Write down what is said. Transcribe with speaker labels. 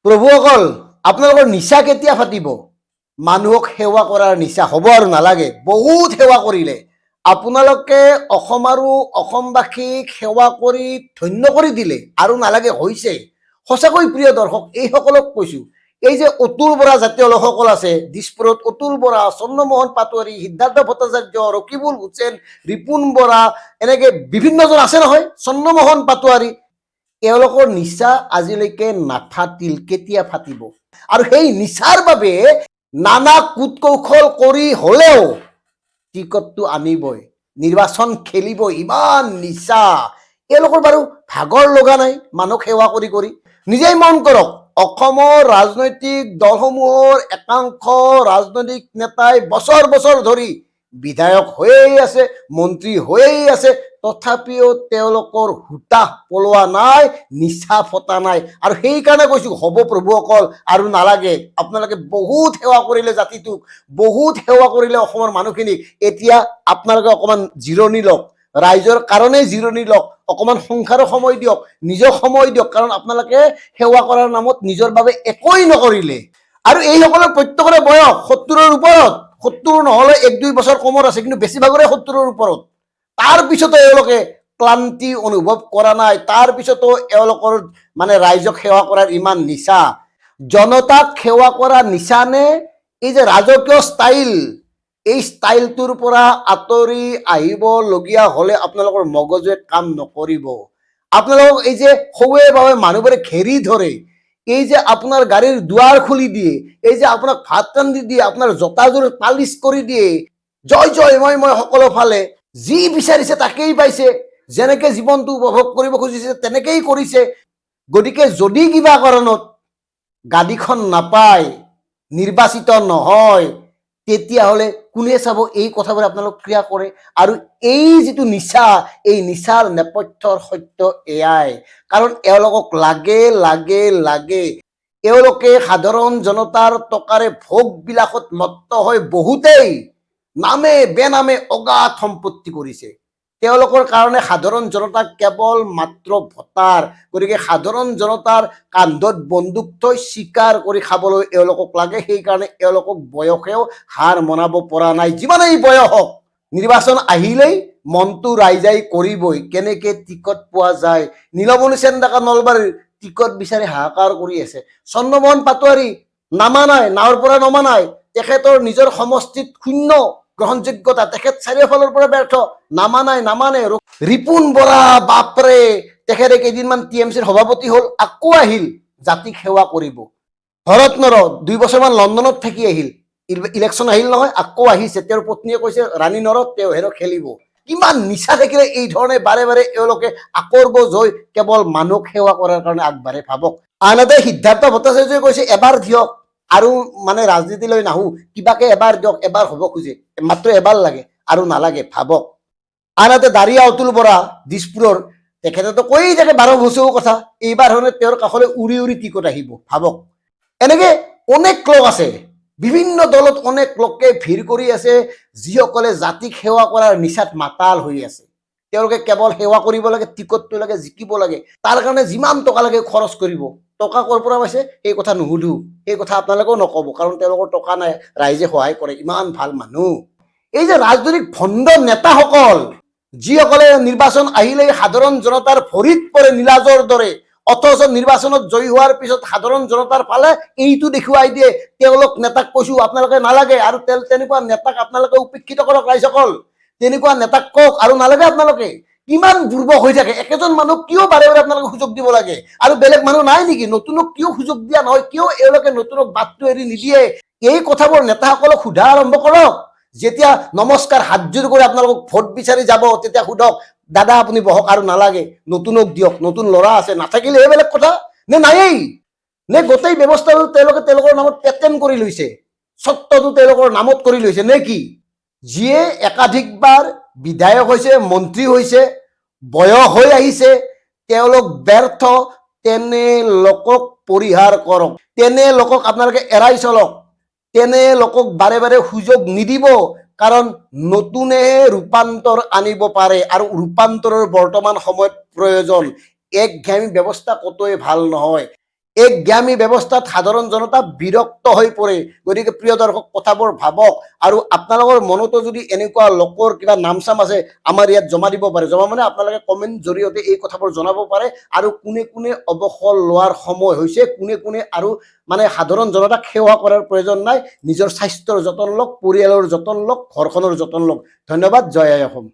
Speaker 1: প্ৰভুসকল, আপোনালোকৰ নিচা কেতিয়া ফাটিব? মানুহক সেৱা কৰাৰ নিচা হ'ব আৰু নালাগে। বহুত সেৱা কৰিলে আপোনালোকে অসম আৰু অসমবাসীক সেৱা কৰি ধন্য কৰি দিলে আৰু নালাগে হৈছে। সঁচাকৈ প্ৰিয় দৰ্শক, এইসকলক কৈছোঁ, এই যে অতুল বৰা জাতীয় লোকসকল আছে দিছপুৰত, অতুল বৰা, চন্দ্ৰমোহন পাটোৱাৰী, সিদ্ধাৰ্থ ভট্টাচাৰ্য, ৰকিবুল হুছেইন, ৰিপুণ বৰা, এনেকে বিভিন্নজন আছে নহয়, চন্দ্ৰমোহন পাটোৱাৰী, এওঁলোকৰ নিচা আজিলৈকে নাফাটিল, কেতিয়া ফাটিব? আৰু সেই নিচাৰ বাবে নানা কুট কৌশল কৰি হলেও টিকটটো আনিবই, নিৰ্বাচন খেলিব, ইমান নিচা। এওঁলোকৰ বাৰু ভাগৰ লগা নাই মানুহক সেৱা কৰি কৰি? নিজেই মন কৰক, অসমৰ ৰাজনৈতিক দলসমূহৰ একাংশ ৰাজনৈতিক নেতাই বছৰ বছৰ ধৰি বিধায়ক হৈয়েই আছে, মন্ত্ৰী হৈয়েই আছে, তথাপিও তেওঁলোকৰ হুতাহ পলোৱা নাই, নিচা ফটা নাই। আৰু সেইকাৰণে কৈছোঁ, হ'ব প্ৰভুসকল আৰু নালাগে। আপোনালোকে বহুত সেৱা কৰিলে জাতিটোক, বহুত সেৱা কৰিলে অসমৰ মানুহখিনিক, এতিয়া আপোনালোকে অকণমান জিৰণি লওক, ৰাইজৰ কাৰণেই জিৰণি লওক, অকণমান সংসাৰৰ সময় দিয়ক, নিজক সময় দিয়ক, কাৰণ আপোনালোকে সেৱা কৰাৰ নামত নিজৰ বাবে একোৱেই নকৰিলে। আৰু এইসকলৰ প্ৰত্যেকৰে বয়স 70ৰ ওপৰত, 70 নহ'লে 1-2 বছৰ কমৰ আছে, কিন্তু বেছিভাগৰে 70ৰ ওপৰত। তাৰ পিছতো এওঁলোকে ক্লান্তি অনুভৱ কৰা নাই, তাৰ পিছতো এওঁলোকৰ মানে ৰাইজক সেৱা কৰাৰ ইমান নিচা। জনতাক সেৱা কৰা নিচা নে এই যে ৰাজকীয় ষ্টাইল, এই ষ্টাইলটোৰ পৰা আঁতৰি আহিবলগীয়া হ'লে আপোনালোকৰ মগজুৱে কাম নকৰিব। আপোনালোকক এই যে সৌৱে বাৱে মানুহবোৰে ঘেৰি ধৰে, এই যে আপোনাৰ গাড়ীৰ দুৱাৰ খুলি দিয়ে, এই যে আপোনাক ভাত ৰান্ধি দিয়ে, আপোনাৰ জোতাযোৰ পালিচ কৰি দিয়ে, জয় জয় মই সকলো ফালে, যি বিচাৰিছে তাকেই পাইছে, যেনেকে জীৱনটো উপভোগ কৰিব খুজিছে তেনেকেই কৰিছে। গতিকে যদি কিবা কাৰণত গাড়ীখন নাপায়, নিৰ্বাচিত নহয়, তেতিয়াহ'লে কোনে চাব এই কথাবোৰ আপোনালোক ক্ৰিয়া কৰে? আৰু এই যিটো নিচা, এই নিচাৰ নেপথ্যৰ সত্য এয়াই, কাৰণ এওঁলোকক লাগে লাগে লাগে। এওঁলোকে সাধাৰণ জনতাৰ টকাৰে ভোগ বিলাসত মত্ত হৈ বহুতেই নামে বেনামে অগাধ সম্পত্তি কৰিছে। তেওঁলোকৰ কাৰণে সাধাৰণ জনতাক কেৱল মাত্ৰ ভোটাৰ। গতিকে সাধাৰণ জনতাৰ কান্ধত বন্দুক থৈ চিকাৰ কৰি খাবলৈ এওঁলোকক লাগে। সেইকাৰণে এওঁলোকক বয়সেও হাৰ মনাব পৰা নাই। যিমানেই বয়স হওক, নিৰ্বাচন আহিলেই মনটো ৰাইজাই কৰিবই, কেনেকে টিকট পোৱা যায়। নীলমণি সেন ডেকা নলবাৰীৰ টিকট বিচাৰি হাহাকাৰ কৰি আছে। চন্দ্ৰমোহন পাটোৱাৰী নামা নাই, নাৱৰ পৰা নমা নাই, তেখেতৰ নিজৰ সমষ্টিত শূন্য গ্ৰহণযোগ্যতা, তেখেত চাৰিওফালৰ পৰা ব্যৰ্থ, নামা নাই, নামানে। ৰিপুণ বৰা, বাপৰে, তেখেতে কেইদিনমান TMCৰ সভাপতি হ'ল, আকৌ আহিল জাতিক সেৱা কৰিব। ভৰত নৰ 2 বছৰমান লণ্ডনত থাকি আহিল, ইলেকশ্যন আহিল নহয়, আকৌ আহিছে। তেওঁৰ পত্নীয়ে কৈছে ৰাণী নৰ তেওঁ হেৰ খেলিব। কিমান নিচা থাকিলে এই ধৰণে বাৰে বাৰে এওঁলোকে আকৰ্বজ হৈ কেৱল মানুহক সেৱা কৰাৰ কাৰণে আগবাঢ়ে, ভাবক। আনহাতে সিদ্ধাৰ্থ ভট্টাচাৰ্যই কৈছে এবাৰ দিয়ক, আৰু মানে ৰাজনীতিলৈ নাহো, কিবাকে এবাৰ দিয়ক, এবাৰ হ'ব খোজে, মাত্ৰ এবাৰ লাগে আৰু নালাগে, ভাবক। আনহাতে দাৰিয়া অতুল বৰা দিছপুৰৰ, তেখেতেতো কৈয়ে থাকে 12 বছৰৰ কথা, এইবাৰ হ'লে তেওঁৰ কাষলৈ উৰি উৰি টিকট আহিব, ভাবক। এনেকে অনেক লোক আছে, বিভিন্ন দলত অনেক লোকে ভিৰ কৰি আছে, যিসকলে জাতিক সেৱা কৰাৰ নিচাত মাতাল হৈ আছে। তেওঁলোকে কেৱল সেৱা কৰিব লাগে, টিকটটো লাগে, জিকিব লাগে, তাৰ কাৰণে যিমান টকা লাগে খৰচ কৰিব। টকা ক'ৰ পৰা পাইছে সেই কথা নুসুধো, সেই কথা আপোনালোকেও নক'ব, কাৰণ তেওঁলোকৰ টকা নাই, ৰাইজে সহায় কৰে, ইমান ভাল মানুহ। এই যে ৰাজনৈতিক ভণ্ড নেতাসকল, যিসকলে নিৰ্বাচন আহিলেই সাধাৰণ জনতাৰ ভৰিত পৰে নীলাজৰ দৰে, অথচ নিৰ্বাচনত জয়ী হোৱাৰ পিছত সাধাৰণ জনতাৰ ফালে এইটো দেখুৱাই দিয়ে। তেওঁলোক নেতাক কৈছো আপোনালোকে নালাগে, আৰু তেনেকুৱা নেতাক আপোনালোকে উপেক্ষিত কৰক ৰাইজসকল, তেনেকুৱা নেতাক কওক আৰু নালাগে আপোনালোকে। কিমান দুৰ্বল হৈ থাকে একেজন মানুহ, কিয় বাৰে বাৰে আপোনালোকে সুযোগ দিব লাগে? আৰু বেলেগ মানুহ নাই নেকি? নতুনক কিয় সুযোগ দিয়া নহয়? কিয় এওঁলোকে নতুনক বাটটো এৰি নিদিয়ে? এই কথাবোৰ নেতাসকলক সোধা আৰম্ভ কৰক। যেতিয়া নমস্কাৰ হাতযোৰ কৰি আপোনালোকক ভোট বিচাৰি যাব, তেতিয়া সোধক, দাদা আপুনি বহক আৰু নালাগে, নতুনক দিয়ক, নতুন ল'ৰা আছে, নাথাকিলে এই বেলেগ কথা, নে নায়েই, নে গোটেই ব্যৱস্থাটো তেওঁলোকে তেওঁলোকৰ নামত পেটেণ্ট কৰি লৈছে, স্বত্বটো তেওঁলোকৰ নামত কৰি লৈছে, নে কি? যিয়ে একাধিকবাৰ বিধায়ক হৈছে, মন্ত্ৰী হৈছে, বয়স হৈ আহিছে, তেওঁলোক ব্যৰ্থ, তেনে লোকক পৰিহাৰ কৰক, তেনে লোকক আপোনালোকে এৰাই চলক, তেনে লোকক বাৰে বাৰে সুযোগ নিদিব, কাৰণ নতুনে ৰূপান্তৰ আনিব পাৰে, আৰু ৰূপান্তৰৰ বৰ্তমান সময়ত প্ৰয়োজন। একঘেয়ামী ব্যৱস্থা কতোৱে ভাল নহয়। এই জ্ঞামী ব্যৱস্থাত সাধাৰণ জনতা বিৰক্ত হৈ পৰে গতিকে প্ৰিয় দৰ্শক কথাবোৰ ভাবক আৰু আপোনালোকৰ মনতো যদি এনেকুৱা লোকৰ কিবা নাম চাম আছে আমাৰ ইয়াত জমা দিব পাৰে জমা মানে আপোনালোকে কমেণ্ট জৰিয়তে এই কথাবোৰ জনাব পাৰে আৰু কোনে কোনে অৱসৰ লোৱাৰ সময় হৈছে কোনে কোনে আৰু মানে সাধাৰণ জনতাক সেৱা কৰাৰ প্ৰয়োজন নাই নিজৰ স্বাস্থ্যৰ যতন লওক পৰিয়ালৰ যতন লওক ঘৰখনৰ যতন লওক ধন্যবাদ জয় আই অসম